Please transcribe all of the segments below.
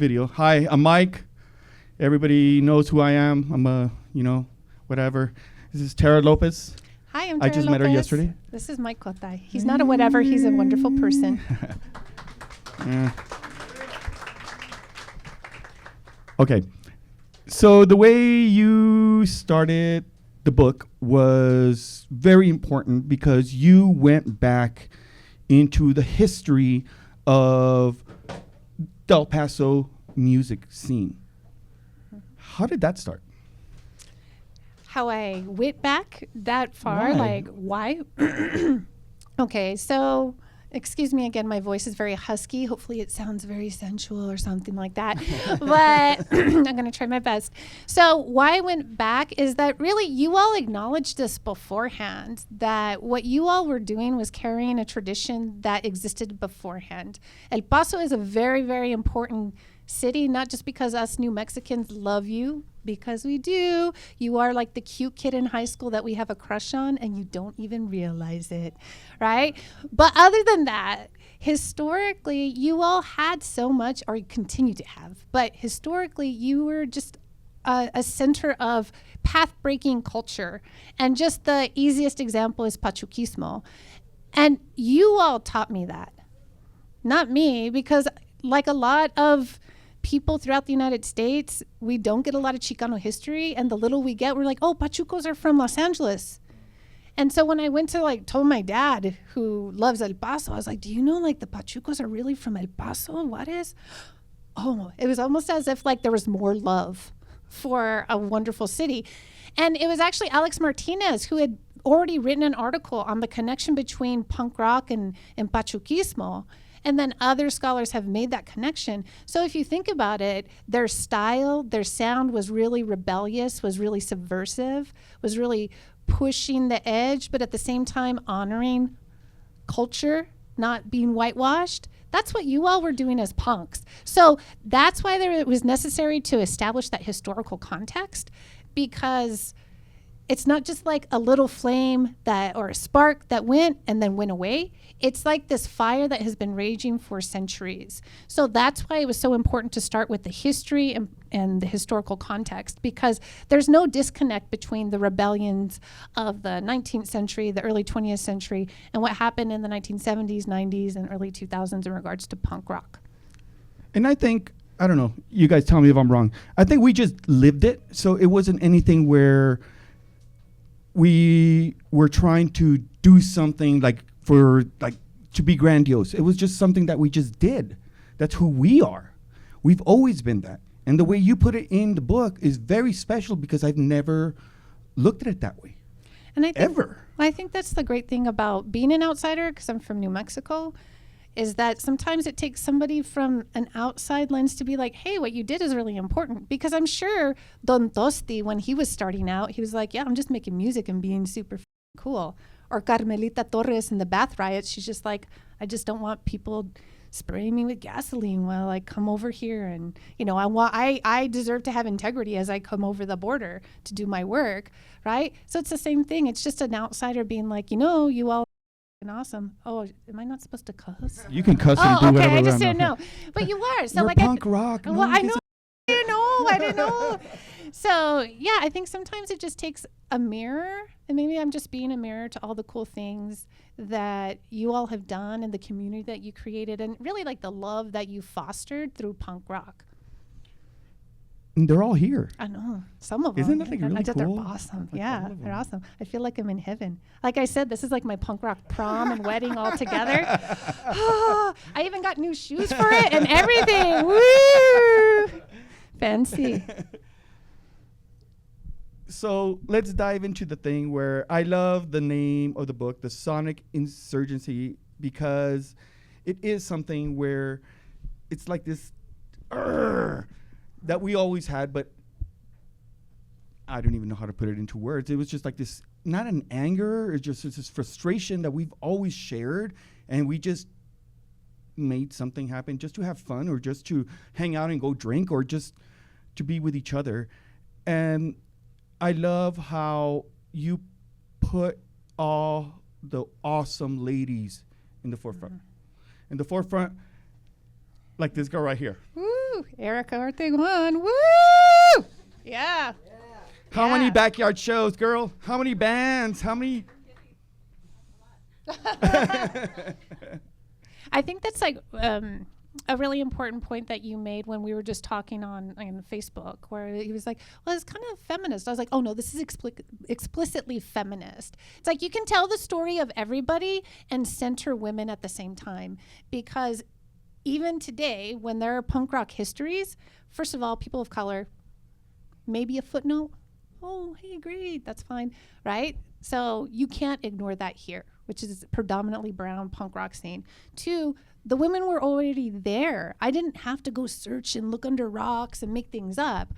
video. Hi, I'm Mike. Everybody knows who I am. I'm a, whatever. This is Tara Lopez. Hi, I'm Tara I just met her yesterday. This is Mike Kotay. He's not a whatever. He's a wonderful person. Yeah. Okay. So the way you started the book was very important because you went back into the history of the El Paso music scene. How did that start? How I went back that far? Why? Okay, so excuse me again, my voice is very husky. Hopefully it sounds very sensual or something like that. But I'm going to try my best. So why I went back is that really you all acknowledged this beforehand, that what you all were doing was carrying a tradition that existed beforehand. El Paso is a very, very important city, not just because us New Mexicans love you, because we do. You are like the cute kid in high school that we have a crush on and you don't even realize it, right? But other than that, historically, you all had so much, or you continue to have, but historically, you were just a center of path-breaking culture. And just the easiest example is Pachuquismo. And you all taught me that, not me, because like a lot of people throughout the United States, we don't get a lot of Chicano history, and the little we get, we're like, oh, Pachucos are from Los Angeles. And so when I went to told my dad, who loves El Paso, I was like, do you know the Pachucos are really from El Paso? What is? Oh, it was almost as if there was more love for a wonderful city. And it was actually Alex Martinez who had already written an article on the connection between punk rock and Pachuquismo. And then other scholars have made that connection. So if you think about it, their style, their sound was really rebellious, was really subversive, was really pushing the edge, but at the same time honoring culture, not being whitewashed. That's what you all were doing as punks. So that's why it was necessary to establish that historical context, because it's not just a little flame or a spark that went and then went away. It's like this fire that has been raging for centuries. So that's why it was so important to start with the history and the historical context, because there's no disconnect between the rebellions of the 19th century, the early 20th century, and what happened in the 1970s, 90s, and early 2000s in regards to punk rock. And I think, I don't know, you guys tell me if I'm wrong. I think we just lived it. So it wasn't anything where we were trying to do something to be grandiose. It was just something that we just did. That's who we are. We've always been that. And the way you put it in the book is very special because I've never looked at it that way. And I think that's the great thing about being an outsider, because I'm from New Mexico, is that sometimes it takes somebody from an outside lens to be like, hey, what you did is really important. Because I'm sure Don Tosti, when he was starting out, he was like, yeah, I'm just making music and being super cool. Or Carmelita Torres in the bath riots, she's just like, I just don't want people spraying me with gasoline while I come over here. And, I deserve to have integrity as I come over the border to do my work, right? So it's the same thing. It's just an outsider being like, you all awesome. Oh, am I not supposed to cuss? You can cuss and do whatever. Okay, I just didn't know. But you are. So you're punk rock. Well, I know. I didn't know. So yeah, I think sometimes it just takes a mirror, and maybe I'm just being a mirror to all the cool things that you all have done and the community that you created, and really the love that you fostered through punk rock. And they're all here. I know. Some of them. Isn't that really cool? They're awesome. Yeah, they're awesome. I feel like I'm in heaven. Like I said, this is my punk rock prom and wedding all together. I even got new shoes for it and everything. Woo! Fancy. So let's dive into the thing where I love the name of the book, The Sonic Insurgency, because it is something where it's like this that we always had, but I don't even know how to put it into words. It was just this, not an anger, it's just this frustration that we've always shared, and we just made something happen just to have fun, or just to hang out and go drink, or just to be with each other. And I love how you put all the awesome ladies in the forefront. In the forefront, like this girl right here. Woo! Erica Ortegon. Woo! Yeah. How many backyard shows, girl? How many bands? How many? I think that's like a really important point that you made when we were just talking on Facebook, where he was like, well, it's kind of feminist. I was like, oh no, this is explicitly feminist. It's like you can tell the story of everybody and center women at the same time, because even today, when there are punk rock histories, first of all, people of color, maybe a footnote. Oh, hey, great, that's fine, right? So you can't ignore that here, which is predominantly brown punk rock scene. Two, the women were already there. I didn't have to go search and look under rocks and make things up.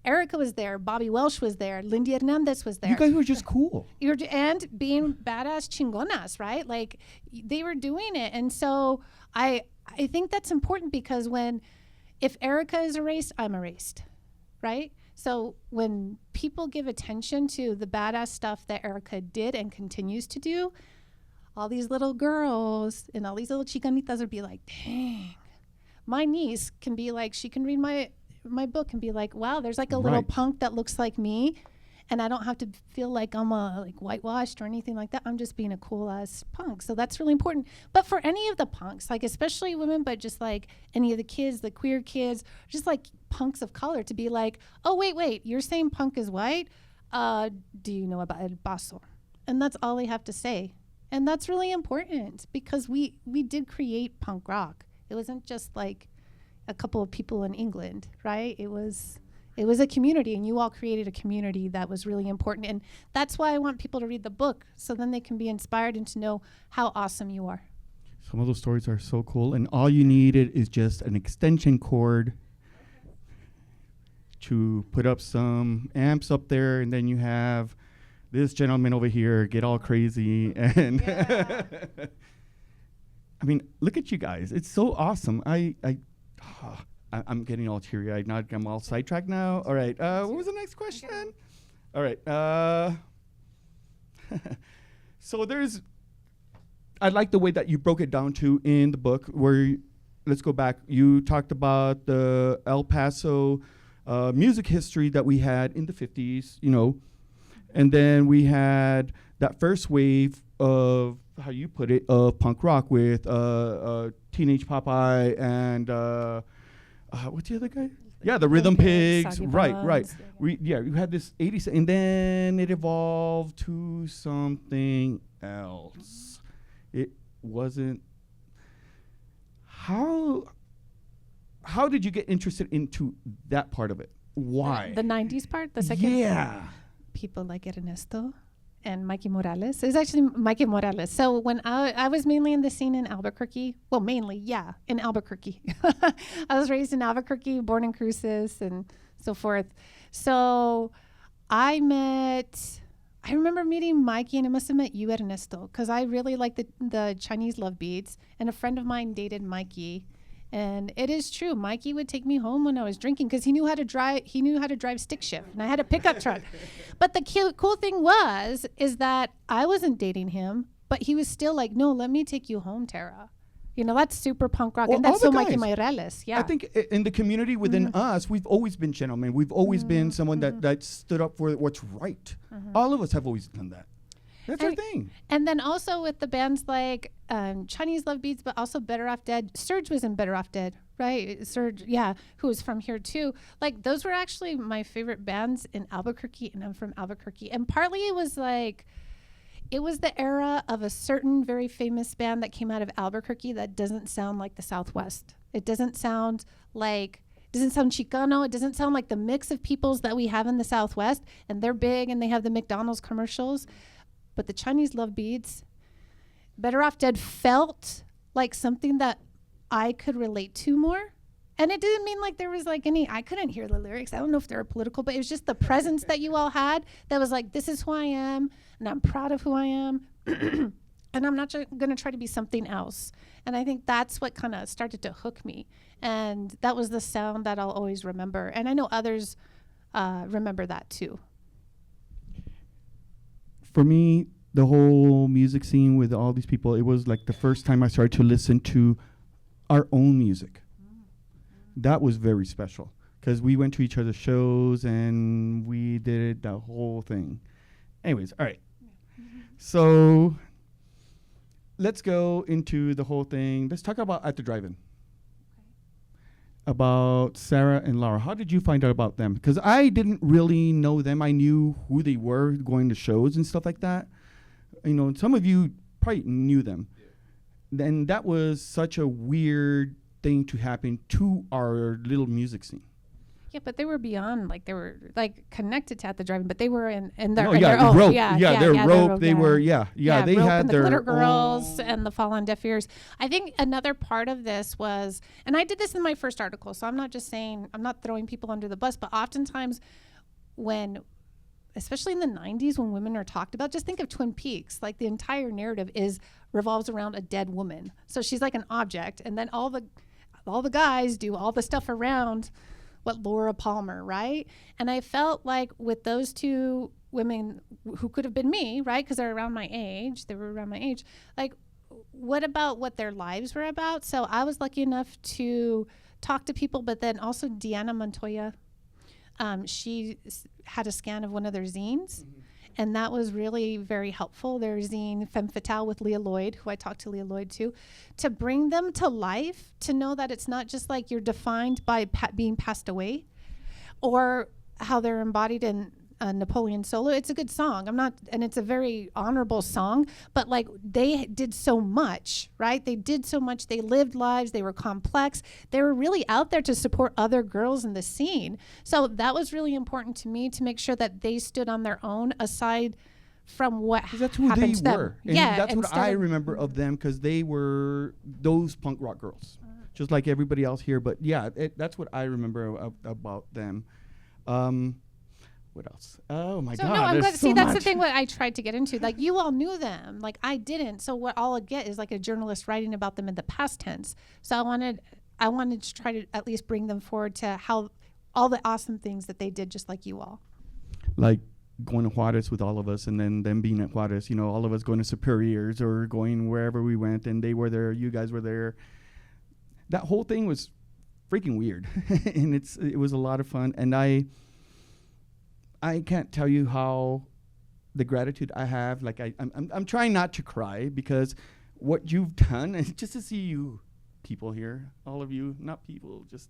Erica was there, Bobby Welsh was there, Lindy Hernandez was there. You guys were just cool. And being badass chingonas, right? Like, they were doing it. And so I think that's important, because if Erica is erased, I'm erased, right? So when people give attention to the badass stuff that Erica did and continues to do, all these little girls and all these little chicanitas would be like, dang. My niece can be like, she can read my book and be like, wow, there's like a little punk that looks like me, and I don't have to feel like I'm like whitewashed or anything like that. I'm just being a cool ass punk. So that's really important. But for any of the punks, like especially women, but just like any of the kids, the queer kids, just like punks of color, to be like, oh, wait, you're saying punk is white? Do you know about El Paso? And that's all they have to say. And that's really important, because we did create punk rock. It wasn't just like a couple of people in England, right? It was a community, and you all created a community that was really important. And that's why I want people to read the book, so then they can be inspired and to know how awesome you are. Some of those stories are so cool, and all you needed is just an extension cord to put up some amps up there, and then you have this gentleman over here get all crazy. And I mean, look at you guys. It's so awesome. I'm getting all teary-eyed now. I'm all sidetracked now. All right. What was the next question? All right. So I like the way that you broke it down to in the book, where let's go back. You talked about the El Paso music history that we had in the 50s, and then we had that first wave of, how you put it, of punk rock with Teenage Popeye and what's the other guy? Yeah, the Rhythm Pigs. Right. You had this 80s, and then it evolved to something else. It wasn't. How did you get interested into that part of it? Why? The 90s part? The second? Yeah. People like Ernesto and Mikey Morales. It was actually Mikey Morales. So when I was mainly in the scene in Albuquerque, in Albuquerque. I was raised in Albuquerque, born in Cruces and so forth. So I remember meeting Mikey, and I must have met you, Ernesto, because I really liked the Chinese love beats, and a friend of mine dated Mikey. And it is true. Mikey would take me home when I was drinking, because he knew how to drive stick shift, and I had a pickup truck. But the cool thing is that I wasn't dating him, but he was still like, no, let me take you home, Tara. That's super punk rock. Well, and that's so Mikey Morales. Yeah. I think in the community within us, we've always been gentlemen. We've always been someone that stood up for what's right. All of us have always done that. That's our thing. And then also with the bands like Chinese Love Beats, but also Better Off Dead. Surge was in Better Off Dead, right? Surge, yeah, who was from here too. Like, those were actually my favorite bands in Albuquerque, and I'm from Albuquerque. And partly it was the era of a certain very famous band that came out of Albuquerque that doesn't sound like the Southwest. It doesn't sound Chicano. It doesn't sound like the mix of peoples that we have in the Southwest. And they're big, and they have the McDonald's commercials. But the Chinese Love Beats, Better Off Dead, felt like something that I could relate to more. And it didn't mean like there was like I couldn't hear the lyrics. I don't know if they were political, but it was just the presence that you all had that was like, this is who I am, and I'm proud of who I am. And I'm not going to try to be something else. And I think that's what kind of started to hook me. And that was the sound that I'll always remember. And I know others remember that too. For me, the whole music scene with all these people, it was like the first time I started to listen to our own music. that was very special because we went to each other's shows and we did the whole thing. Anyways, all right. So let's go into the whole thing. Let's talk about At the Drive-In. About Sarah and Laura. How did you find out about them? Because I didn't really know them. I knew who they were going to shows and stuff like that. You know, some of you probably knew them. Yeah. And that was such a weird thing to happen to our little music scene. Yeah, but they were beyond, like, they were, like, connected to At the Drive-In, but they were in their, rope. they're rope. They rope, were, they rope had and their the Glitter Girls and the Fall on Deaf Ears. I think another part of this was, and I did this in my first article, so I'm not just saying, I'm not throwing people under the bus, but oftentimes when, especially in the 90s when women are talked about, just think of Twin Peaks, like the entire narrative revolves around a dead woman. So she's like an object, and then all the guys do all the stuff around what Laura Palmer, right? And I felt like with those two women who could have been me, right? Because they were around my age, like, what about what their lives were about? So I was lucky enough to talk to people, but then also Deanna Montoya, she had a scan of one of their zines. Mm-hmm. And that was really very helpful. Their zine, Femme Fatale with Leah Lloyd, who I talked to Leah Lloyd too, to bring them to life, to know that it's not just like you're defined by being passed away or how they're embodied in Napoleon Solo. It's a good song. And it's a very honorable song, but like they did so much, right? They did so much. They lived lives. They were complex. They were really out there to support other girls in the scene. So that was really important to me to make sure that they stood on their own aside from what happened to them. That's who they were. And that's what I remember of them because they were those punk rock girls, just like everybody else here. But yeah, that's what I remember about them. What else? Oh my God! No, I'm glad. See, that's much. The thing. What I tried to get into, like you all knew them, like I didn't. So what all I get is like a journalist writing about them in the past tense. So I wanted to try to at least bring them forward to how all the awesome things that they did, just like you all. Like going to Juarez with all of us, and then them being at Juarez. You know, all of us going to Superiors or going wherever we went, and they were there. You guys were there. That whole thing was freaking weird, and it was a lot of fun, and I can't tell you how the gratitude I have. Like I'm trying not to cry because what you've done, and just to see you people here, all of you, not people, just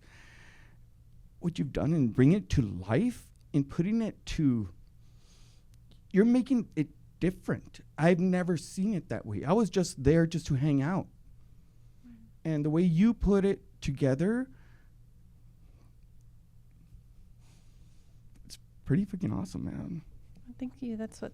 what you've done and bring it to life and putting it to, you're making it different. I've never seen it that way. I was just there just to hang out. And the way you put it together, pretty freaking awesome, man. Thank you. That's what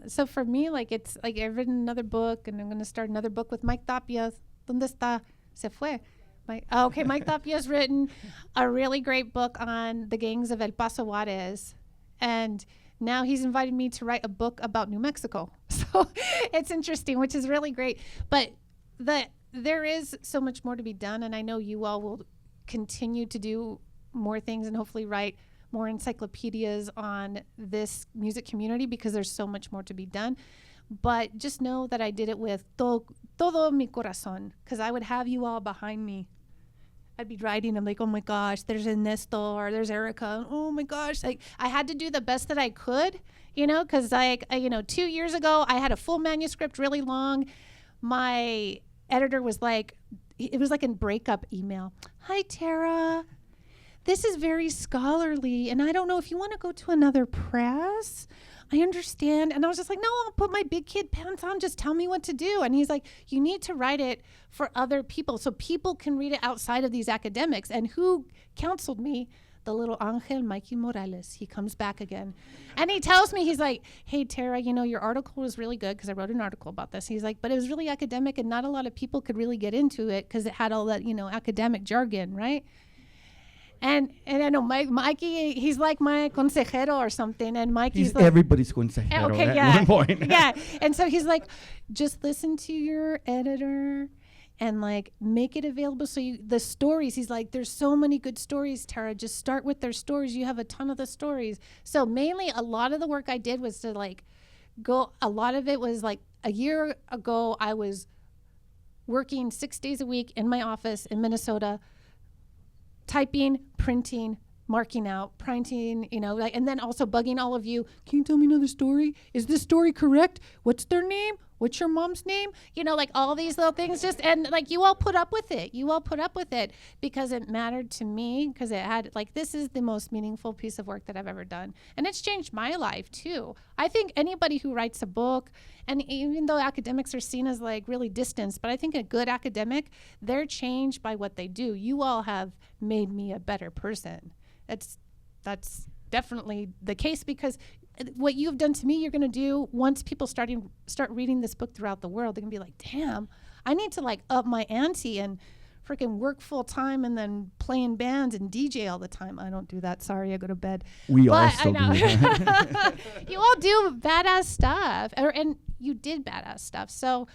so for me, like, it's like I've written another book and I'm going to start another book with Mike Tapia. ¿Dónde está? Se fue. Mike Tapia's written a really great book on the gangs of El Paso, Juarez. And now he's invited me to write a book about New Mexico. So it's interesting, which is really great. But there is so much more to be done. And I know you all will continue to do more things and hopefully write more encyclopedias on this music community because there's so much more to be done. But just know that I did it with todo mi corazón, because I would have you all behind me. I'd be writing, I'm like, oh my gosh, there's Ernesto or there's Erica. Oh my gosh. Like, I had to do the best that I could, because 2 years ago, I had a full manuscript really long. My editor was like, it was like a breakup email. Hi, Tara. This is very scholarly, and I don't know if you want to go to another press. I understand. And I was just like, no, I'll put my big kid pants on. Just tell me what to do. And he's like, you need to write it for other people so people can read it outside of these academics. And who counseled me? The little Angel, Mikey Morales. He comes back again. And he tells me, he's like, hey, Tara, your article was really good because I wrote an article about this. He's like, but it was really academic and not a lot of people could really get into it because it had all that, academic jargon, right? And I know Mikey, he's like my consejero or something. And Mikey's like, everybody's consejero at one point. Yeah. And so he's like, just listen to your editor and like make it available. So the stories, he's like, there's so many good stories, Tara. Just start with their stories. You have a ton of the stories. So mainly a lot of the work I did was to like a lot of it was like a year ago, I was working 6 days a week in my office in Minnesota, typing, printing, marking out, printing, like, and then also bugging all of you. Can you tell me another story? Is this story correct? What's their name? What's your mom's name? Like all these little things and like you all put up with it. You all put up with it because it mattered to me, because it had like, this is the most meaningful piece of work that I've ever done. And it's changed my life too. I think anybody who writes a book, and even though academics are seen as like really distanced, but I think a good academic, they're changed by what they do. You all have made me a better person. That's definitely the case, because what you've done to me, you're going to do once people start reading this book throughout the world. They're going to be like, damn, I need to like up my ante and freaking work full time and then play in bands and DJ all the time. I don't do that. Sorry, I go to bed. We all still do. You all do badass stuff, and you did badass stuff. So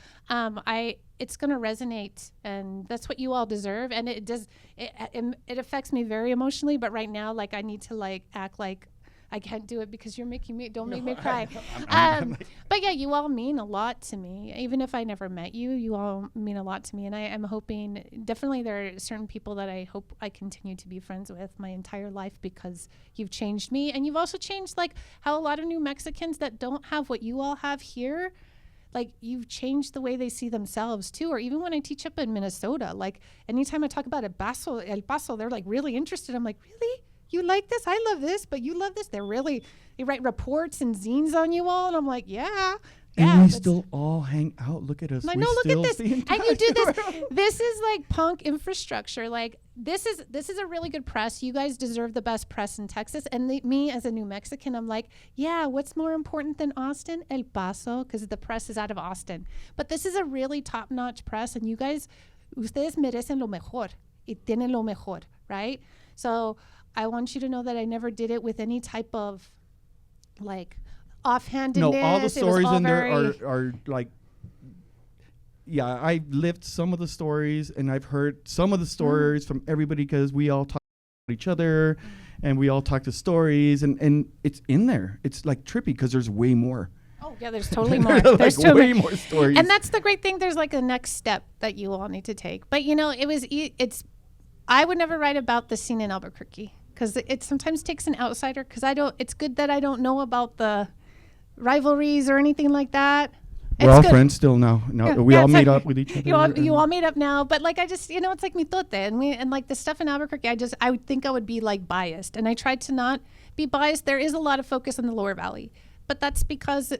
it's going to resonate, and that's what you all deserve. And it does. It affects me very emotionally. But right now, like I need to like act like I can't do it because you're making me. Don't make me cry. But yeah, you all mean a lot to me. Even if I never met you, you all mean a lot to me. And I am hoping, definitely there are certain people that I hope I continue to be friends with my entire life, because you've changed me. And you've also changed like how a lot of New Mexicans that don't have what you all have here, like you've changed the way they see themselves too. Or even when I teach up in Minnesota, like anytime I talk about El Paso, they're like really interested. I'm like, really? You like this? I love this, but you love this? They write reports and zines on you all. And I'm like, yeah. And we still all hang out. Look at us. I know, look at this. And you do this. This is like punk infrastructure. Like this is a really good press. You guys deserve the best press in Texas. And me as a New Mexican, I'm like, yeah, what's more important than Austin? El Paso, because the press is out of Austin. But this is a really top-notch press. And you guys, ustedes merecen lo mejor. Y tienen lo mejor, right? So I want you to know that I never did it with any type of like offhandedness. No, all the stories in there are like, yeah, I've lived some of the stories and I've heard some of the stories from everybody, because we all talk about each other and we all talk to stories, and it's in there. It's like trippy because there's way more. Oh yeah, there's totally more. There's like way more stories. And that's the great thing. There's like a next step that you all need to take. But I would never write about the scene in Albuquerque, because it sometimes takes an outsider, because it's good that I don't know about the rivalries or anything like that. We're all friends still now. We all meet up with each other. You all meet up now, but like I just, it's like mitote, and like the stuff in Albuquerque, I would think I would be like biased, and I tried to not be biased. There is a lot of focus on the Lower Valley, but that's because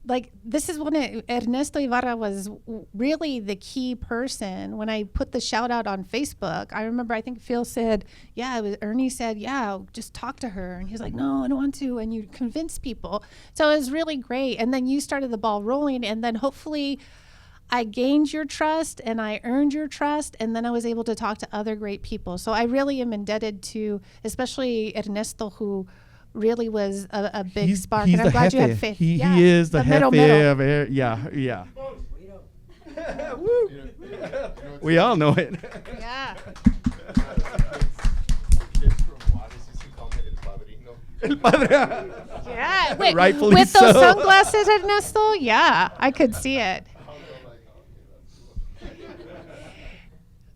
like this is when Ernesto Ibarra was really the key person. When I put the shout out on Facebook, I remember I think Phil said, Ernie said, just talk to her. And he was like, no, I don't want to. And you convinced people. So it was really great. And then you started the ball rolling. And then hopefully I gained your trust and I earned your trust. And then I was able to talk to other great people. So I really am indebted to, especially Ernesto, who really was a big spark, and I'm glad you have faith. He is the jefe of air. Yeah. Woo. We all know it. Yeah. El Padre. Yeah. Wait, rightfully with so. those sunglasses, Ernesto? Yeah, I could see it.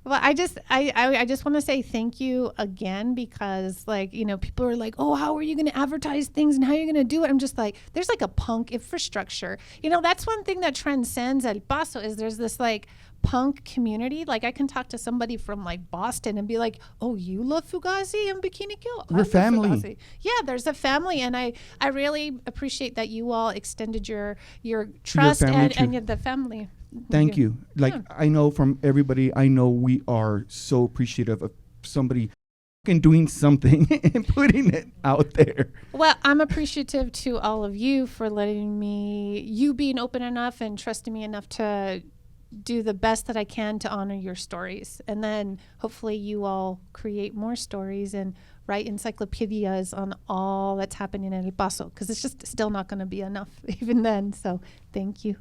Well, I just want to say thank you again, because like, people are like, oh, how are you going to advertise things and how are you going to do it? I'm just like, there's like a punk infrastructure. That's one thing that transcends El Paso, is there's this like punk community. Like I can talk to somebody from like Boston and be like, oh, you love Fugazi and Bikini Kill? We're family. Fugazi. Yeah, there's a family, and I really appreciate that you all extended your trust and the family. Thank you. Like, I know from everybody, we are so appreciative of somebody doing something and putting it out there. Well, I'm appreciative to all of you for you being open enough and trusting me enough to do the best that I can to honor your stories. And then hopefully you all create more stories and write encyclopedias on all that's happening in El Paso, because it's just still not going to be enough even then. So thank you.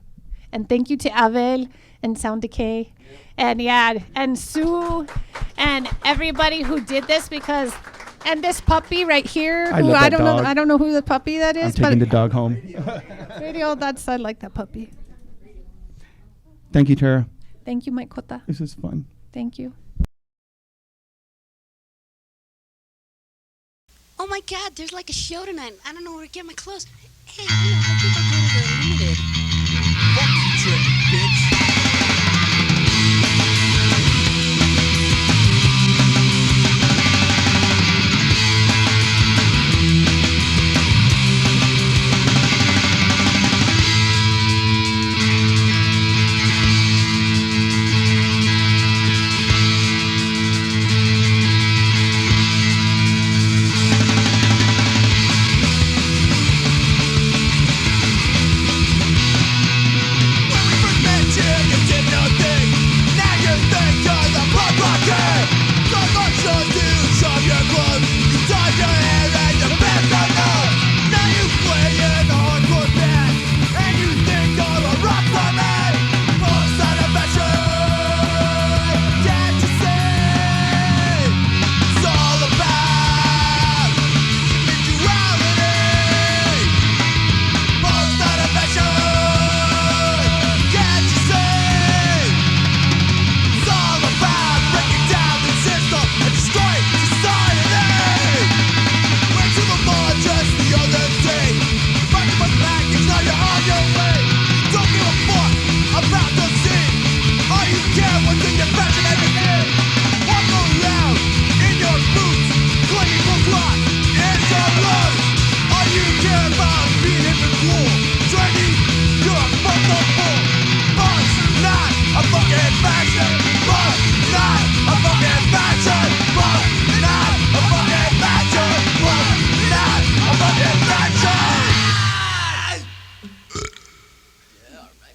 And thank you to Abel and Sound Decay, and Sue and everybody who did this, and this puppy right here, who I don't know who the puppy that is. I'm taking the dog home. Radio, I like that puppy. Thank you, Tara. Thank you, Mike Cota. This is fun. Thank you. my God, there's like a show tonight. I don't know where to get my clothes. Hey, I think I'll go to the Limited. Fuck you, trendy bitch.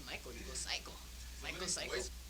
Michael, you go psycho. Michael, psycho.